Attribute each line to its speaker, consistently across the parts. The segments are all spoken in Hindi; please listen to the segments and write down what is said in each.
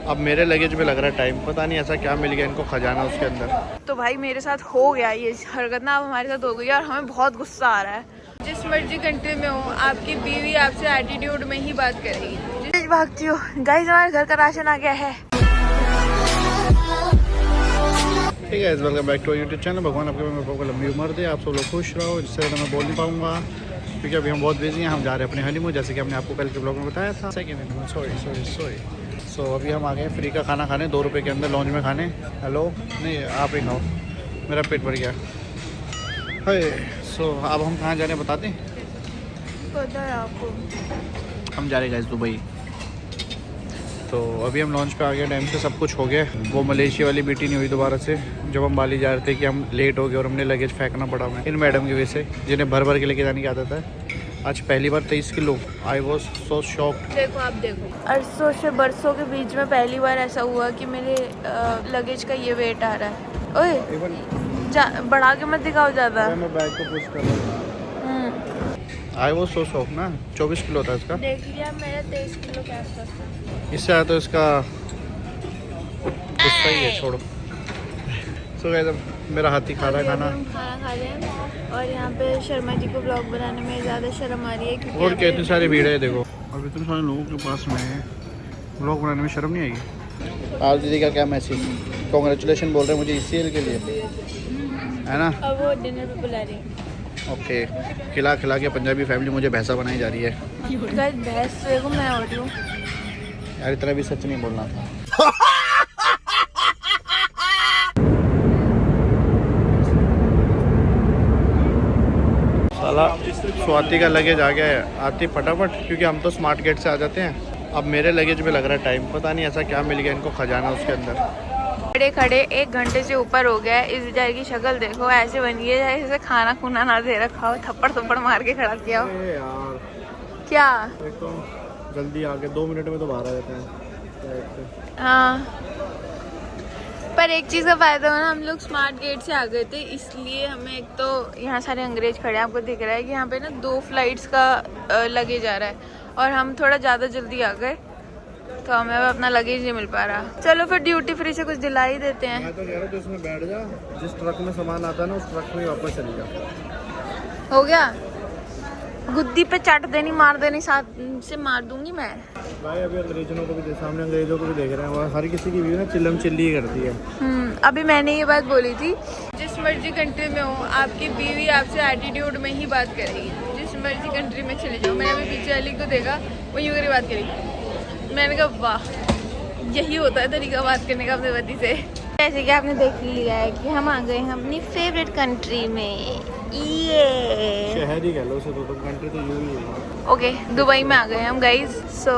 Speaker 1: अब मेरे लगेज में लग रहा है टाइम, पता नहीं ऐसा क्या मिल गया इनको खजाना उसके अंदर।
Speaker 2: तो भाई मेरे साथ हो गया ये हरकत ना, अब हमारे साथ हो गई और हमें बहुत गुस्सा आ रहा है। जिस मर्जी कंट्री में हो, आपकी बीवी आपसे एटीट्यूड में ही बात करेगी। भागती हो गाइस, हमारे घर का राशन आ गया है।
Speaker 1: ठीक है, welcome back to YouTube channel. भगवान आपको लंबी उम्र दे, आप सब लोग खुश रहो। जिससे ज़्यादा मैं बोल नहीं पाऊंगा क्योंकि अभी हम बहुत बिजी हैं। हम जा रहे हैं अपने हनीमून, जैसे कि हमने आपको कल के ब्लॉग में बताया था। Second sorry. सो अभी हम आ गए फ्री का खाना खाने, 2 रुपये के अंदर लॉन्च में खाने। हेलो, नहीं आप ही खाओ, मेरा पेट भर गया है। सो अब हम कहाँ जा रहे हैं बताते हैं?
Speaker 2: पता है आपको,
Speaker 1: हम जा रहे हैं दुबई। तो अभी हम लॉन्च पे आ गए, टाइम से सब कुछ हो गया। वो मलेशिया वाली बेटी नहीं हुई दोबारा से, जब हम बाली जा रहे थे कि हम लेट हो गए और हमने लगेज फेंकना पड़ा हमें इन मैडम की वजह से, जिन्हें भर भर के लेके जाने की आदत है। आज पहली बार 23 kilo. I was so shocked.
Speaker 2: देखो आप देखो, अरसों से बरसों के बीच में पहली बार ऐसा हुआ कि मेरे लगेज का ये वेट आ रहा है। ओए बढ़ा के मत दिखाओ ज़्यादा।
Speaker 1: मैं बैग को पुश कर रहा हूं। आई वॉज सो शॉक्ड ना। 24 किलो था इसका।
Speaker 2: देख लिया, मेरा 23 किलो के आसपास था।
Speaker 1: इससे आया तो इसका गुस्सा ही है, छोड़ो। सो गाइस, मेरा हाथी खा रहा है खाना।
Speaker 2: हम खाना खा रहे हैं और यहाँ पे शर्मा जी को ब्लॉग बनाने में ज़्यादा शर्म आ रही है क्योंकि
Speaker 1: और क्या इतनी सारी भीड़ है देखो। और इतने सारे लोगों के पास में ब्लॉग बनाने में शर्म नहीं आएगी? आप दीदी का क्या मैसेज? कॉन्ग्रेचुलेशन बोल रहे हैं मुझे ECL के लिए, है ना?
Speaker 2: अब वो डिनर पे बुला रही है।
Speaker 1: ओके, खिला खिला के पंजाबी फैमिली मुझे भैंसा बनाई जा रही है।
Speaker 2: भैंस देखो मैं हो रही हूँ
Speaker 1: यार, इतना भी सच नहीं बोलना था। साला स्वाति का लगेज आ गया है, आती फटाफट, क्योंकि हम तो स्मार्ट गेट से आ जाते हैं। अब मेरे लगेज में लग रहा है टाइम, पता नहीं ऐसा क्या मिल गया इनको खजाना उसके अंदर।
Speaker 2: खड़े खड़े 1 घंटे से ऊपर हो गया है। इस बेचारे की शक्ल देखो, ऐसे बनी है जैसे खाना खुना ना दे रखा हो, थप्पड़ थप्पड़ मार के खड़ा किया हो।
Speaker 1: यार
Speaker 2: क्या
Speaker 1: एक तो जल्दी आके 2 मिनट में तो बाहर आ जाते हैं।
Speaker 2: हाँ, पर एक चीज़ का फ़ायदा हो ना, हम लोग स्मार्ट गेट से आ गए थे, इसलिए हमें एक तो यहाँ सारे अंग्रेज खड़े हैं, आपको दिख रहा है कि यहाँ पे ना 2 फ्लाइट्स का लगेज आ रहा है और हम थोड़ा ज़्यादा जल्दी आ गए तो हमें अब अपना लगेज नहीं मिल पा रहा। चलो फिर ड्यूटी फ्री से कुछ दिला ही देते हैं।
Speaker 1: मैं तो कह रहा हूँ तो इसमें बैठ जा, जिस ट्रक में सामान आता है ना उस ट्रक में वापस चली जा।
Speaker 2: हो गया, गुद्दी पे चट देनी, मार देनी, साथ से मार दूंगी मैं।
Speaker 1: भाई अभी अंग्रेजों को भी सामने अंग्रेजों को भी देख रहे हैं, वहाँ हर किसी की भी ना चिल्लम चिल्ली करती है।
Speaker 2: अभी मैंने ये बात बोली थी, जिस मर्जी कंट्री में हो, आपकी बीवी आपसे एटीट्यूड में ही बात करेगी। जिस मर्जी कंट्री में चले जाओ। मैंने अभी पीछे वाली को देखा, वो यूँ करी बात करेगी। मैंने कहा वाह, यही होता है तरीका बात करने का अपने पति से। जैसे कि आपने देख लिया है कि हम आ गए हैं अपनी फेवरेट कंट्री में। ये
Speaker 1: शहर ही कह लो उसे, तो कंट्री तो यूं ही है।
Speaker 2: ओके, दुबई में आ गए हम गाइज। सो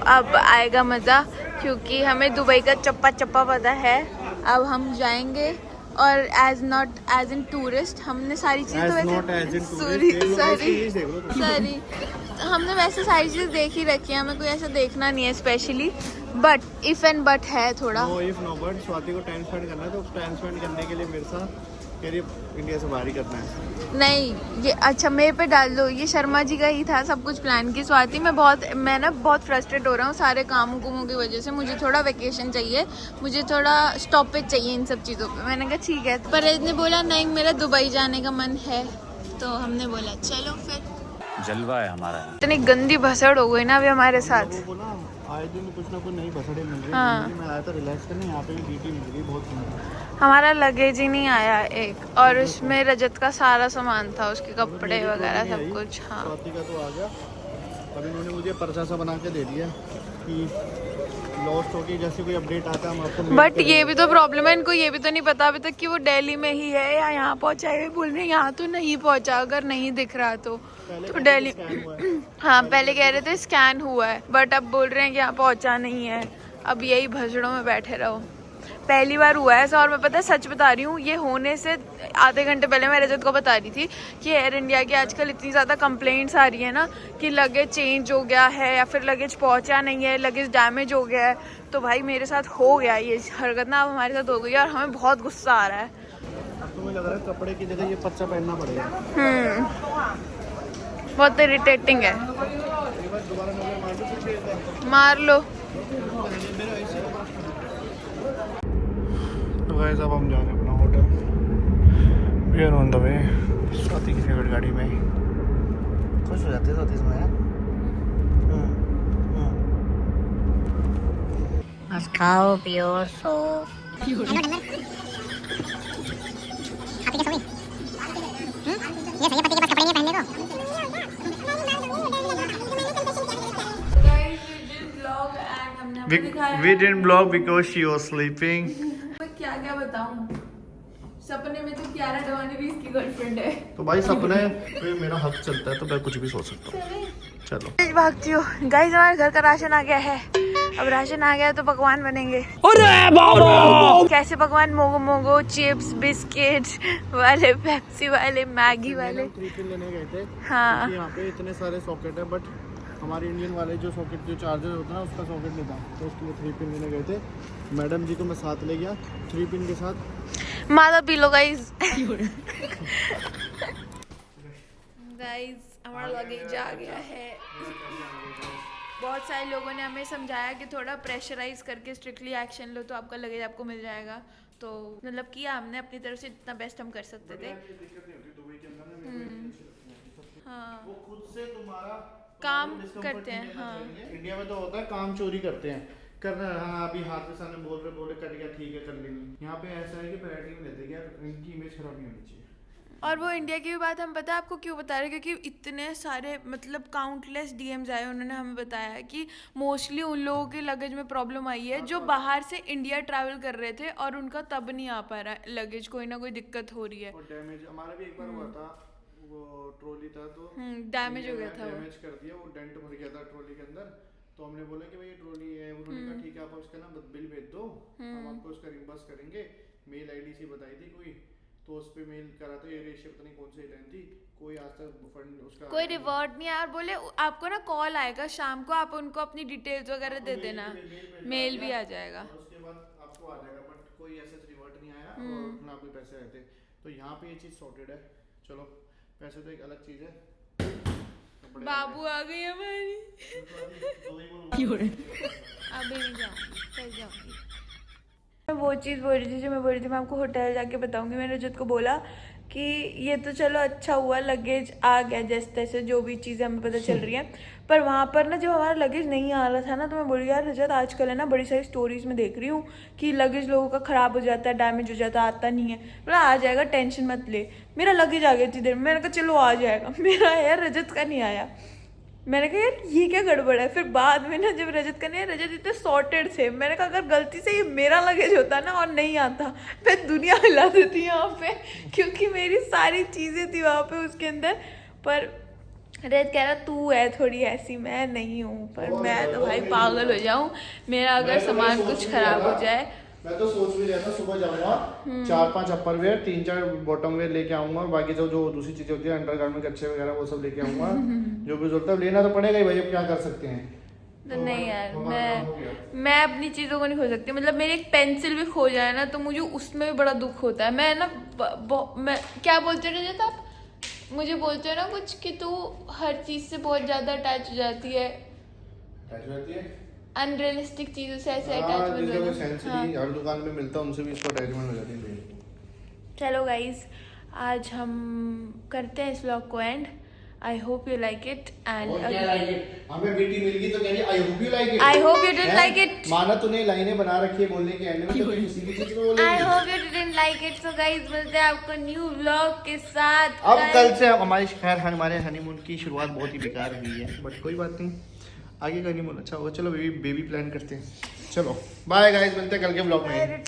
Speaker 2: अब आएगा मज़ा, क्योंकि हमें दुबई का चप्पा चप्पा पता है। अब हम जाएंगे और एज इन टूरिस्ट हमने सारी चीज़ें सारी हमने वैसे सारी चीज़ देख ही रखी है, हमें कोई ऐसा देखना नहीं है specially, but if and but है थोड़ा।
Speaker 1: बट स्वाति को टाइम स्पेंड करना है, तो टाइम स्पेंड करने के लिए मेरे साथ इंडिया से बाहर ही करना है।
Speaker 2: नहीं, ये अच्छा मेरे पे डाल दो, ये शर्मा जी का ही था सब कुछ प्लान की। स्वाति मैं ना बहुत फ्रस्ट्रेट हो रहा हूँ सारे कामों कुमों की वजह से। मुझे थोड़ा वेकेशन चाहिए, मुझे थोड़ा स्टॉपेज चाहिए इन सब चीज़ों पे। मैंने कहा ठीक है, पर इसने बोला नहीं मेरा दुबई जाने का मन है, तो हमने बोला चलो फिर। जलवा है हमारा। इतनी गंदी भसड़ हो गई ना अभी हमारे साथ।
Speaker 1: आए दिन कुछ ना कुछ नई भसड़े मिल रही है।
Speaker 2: हाँ।
Speaker 1: मैं आया था रिलैक्स करने, यहाँ पे भी बीटी मिल गई बहुत सुंदर।
Speaker 2: हमारा लगेज ही नहीं आया एक, और उसमें रजत का सारा सामान था, उसके कपड़े वगैरह सब कुछ। हाँ,
Speaker 1: स्वाति का तो आ गया। अब इन्होंने मुझे पर्चा सा बना के दे दिया कि लॉस्ट हो गई, जैसे कोई अपडेट आता है हम आपको।
Speaker 2: बट ये भी तो प्रॉब्लम है, इनको ये भी तो नहीं पता अभी तक कि वो दिल्ली में ही है या यहाँ पहुँचा है। बोल रहे हैं यहाँ तो नहीं पहुँचा, अगर नहीं दिख रहा तो दिल्ली। हाँ, पहले कह रहे थे स्कैन हुआ है, बट अब बोल रहे हैं कि यहाँ पहुँचा नहीं है। अब यही भसड़ों में बैठे रहो। पहली बार हुआ है ऐसा, और मैं पता है सच बता रही हूँ, ये होने से आधे घंटे पहले मैं रजत को बता रही थी कि एयर इंडिया की आजकल इतनी ज़्यादा कंप्लेंट्स आ रही है ना कि लगेज चेंज हो गया है या फिर लगेज पहुँचा नहीं है, लगेज डैमेज हो गया है। तो भाई मेरे साथ हो गया ये हरकत ना, अब हमारे साथ हो गई और हमें बहुत गुस्सा आ रहा है।
Speaker 1: अब तो मुझे लग रहा है कपड़े की जगह ये पर्चा पहनना पड़ेगा।
Speaker 2: बहुत इरिटेटिंग है। मार लो।
Speaker 1: गाइस अब हम जा रहे हैं अपना hotel. We are on the way. Swati की फेवरेट गाड़ी में खुश हो जाते हैं स्वाति इसमें यार।
Speaker 3: बस खाओ पियो सो। ये सही पति के पास कपड़े नहीं पहनने को।
Speaker 1: We didn't vlog because she was sleeping.
Speaker 2: मैं क्या क्या बताऊं, सपने में तो कियारा डवानी भी इसकी गर्लफ्रेंड है।
Speaker 1: तो भाई सपने पे मेरा हक चलता है तो मैं कुछ भी सोच सकता हूँ। चलो
Speaker 2: भागती हूँ गाइस, हमारे घर का राशन आ गया है। अब राशन आ गया तो पकवान बनेंगे। कैसे पकवान? मोगो मोगो, चिप्स, बिस्किट वाले, पेप्सी वाले, मैगी वाले।
Speaker 1: 3 पिन लेने गए थे।
Speaker 2: हाँ
Speaker 1: यहाँ पे इतने सारे सॉकेट है बट हमारे इंडियन वाले जो सॉकेट जो चार्जर होता है उसका सॉकेट नहीं था, तो उसके लिए 3 पिन लेने गए थे। मैडम जी को मैं साथ ले गया 3 पिन के साथ।
Speaker 2: माता पी लो गाइस। गाइस हमारा लगेज आ गया है। बहुत सारे लोगों ने हमें समझाया कि थोड़ा प्रेशराइज करके स्ट्रिक्टली एक्शन लो तो आपका लगेज आपको मिल जाएगा। तो मतलब किया हमने अपनी तरफ से जितना बेस्ट हम कर सकते थे। हाँ
Speaker 1: वो खुद से तुम्हारा
Speaker 2: काम करते हैं। हाँ
Speaker 1: इंडिया में तो होता है काम चोरी करते हैं, करना हाँ अभी हाथ के सामने बोल रहे कट गया ठीक है कर लेंगे। यहाँ पे ऐसा है कि प्रायोरिटी में लेते हैं यार, इनकी इमेज खराब नहीं होनी चाहिए।
Speaker 2: और वो इंडिया की भी बात हम पता है आपको क्यों बता रहे हैं, क्योंकि इतने सारे मतलब काउंटलेस डीएम्स आए, उन्होंने हमें बताया कि मोस्टली उन लोगों के लगेज में प्रॉब्लम आई है जो बाहर से इंडिया ट्रैवल कर रहे थे और उनका तब नहीं आ पा रहा है लगेज, कोई ना कोई दिक्कत हो रही है।
Speaker 1: और डैमेज हमारा भी एक बार हुआ था, वो ट्रॉली था तो
Speaker 2: डैमेज हो गया था,
Speaker 1: डैमेज कर दिया, वो डेंट भर गया था ट्रॉली के अंदर। तो हमने बोला कि भाई ये ट्रॉली है, उन्होंने कहा ठीक है आप उसका ना बिल भेज दो, हम आपको उसका रिम्बर्स करेंगे। मेल आईडी सी बताई थी कोई, तो उस पे मेल करा था, एयरएशिया पता नहीं कौन सी एयरलाइन थी, कोई आज तक फंड उसका
Speaker 2: कोई रिवॉर्ड नहीं आया। और बोले आपको ना कॉल आएगा शाम को, आप उनको अपनी डिटेल्स वगैरह दे देना, मेल भी आ जाएगा।
Speaker 1: उसके बाद आपको आ जाएगा, बट कोई ऐसा रिवॉर्ड नहीं आया और ना कोई पैसे आए थे। तो यहाँ पे ये चीज़ सॉर्टेड है। चलो पैसे तो एक अलग चीज़ है।
Speaker 2: बाबू आ गई हमारी। अभी नहीं जाओ, चल जाऊंगी। मैं वो चीज़ बोल रही थी जो मैं बोल रही थी, मैं आपको होटल जाके बताऊंगी। मैंने रजत को बोला कि ये तो चलो अच्छा हुआ लगेज आ गया जैसे तैसे, जो भी चीज़ें हमें पता चल रही हैं, पर वहाँ पर ना जब हमारा लगेज नहीं आ रहा था ना, तो मैं बोल रही यार रजत आजकल है ना बड़ी सारी स्टोरीज में देख रही हूँ कि लगेज लोगों का ख़राब हो जाता है, डैमेज हो जाता है, आता नहीं है। बोला आ जाएगा टेंशन मत ले। मेरा लगेज आ गया इतनी देर में, मैंने कहा चलो आ जाएगा। मेरा यार रजत का नहीं आया। मैंने कहा यार ये क्या गड़बड़ है। फिर बाद में ना जब रजत का नहीं, रजत इतने सॉर्टेड थे, मैंने कहा अगर गलती से ये मेरा लगेज होता ना और नहीं आता, मैं दुनिया हिला देती यहाँ पे, क्योंकि मेरी सारी चीज़ें थी वहाँ पे उसके अंदर। पर रजत कह रहा तू है थोड़ी ऐसी, मैं नहीं हूँ। पर मैं तो भाई पागल हो जाऊँ मेरा अगर सामान कुछ खराब हो जाए।
Speaker 1: मैं तो सोच भी रहा था सुबह जाऊंगा 4-5 अपर वेयर 3-4 बॉटम वेयर लेके आऊंगा, और बाकी जो दूसरी चीजें होती है अंडरगारमेंट कच्चे वगैरह वो सब लेके आऊंगा। जो भी जरूरत है लेना तो पड़ेगा ही भाई, अब क्या कर सकते हैं।
Speaker 2: तो नहीं यार मैं अपनी चीज़ों को नहीं खो सकती। मतलब मेरी एक पेंसिल भी खो जाए ना तो मुझे उसमें भी बड़ा दुख होता है। मैं ना मैं क्या बोलते रहे थे आप, मुझे बोलते हो ना कुछ कि तू हर चीज़ से बहुत ज़्यादा अटैच हो जाती है, अनरियलिस्टिक चीज़ों से ऐसे अटैचमेंट।
Speaker 1: हर दुकान में मिलता है, उनसे भी इसको अटैचमेंट हो जाती है।
Speaker 2: चलो गाइस आज हम करते हैं इस व्लॉग को and. I hope you like it and
Speaker 1: हमें बेटी मिल गई तो कह रही I hope you like it.
Speaker 2: I hope you didn't like it.
Speaker 1: माना तूने लाइनें बना रखी है बोलने के एंड में, तो किसी भी चीज में बोलेगी
Speaker 2: I hope you didn't like it. So guys मिलते हैं आपको न्यू व्लॉग के साथ।
Speaker 1: अब कल से हमारी खैर हमारे हनीमून की शुरुआत बहुत ही बेकार हुई है, बट कोई बात नहीं, आगे का हनीमून अच्छा होगा। चलो बेबी प्लान करते हैं। चलो बाय गाइस, मिलते हैं कल के व्लॉग में।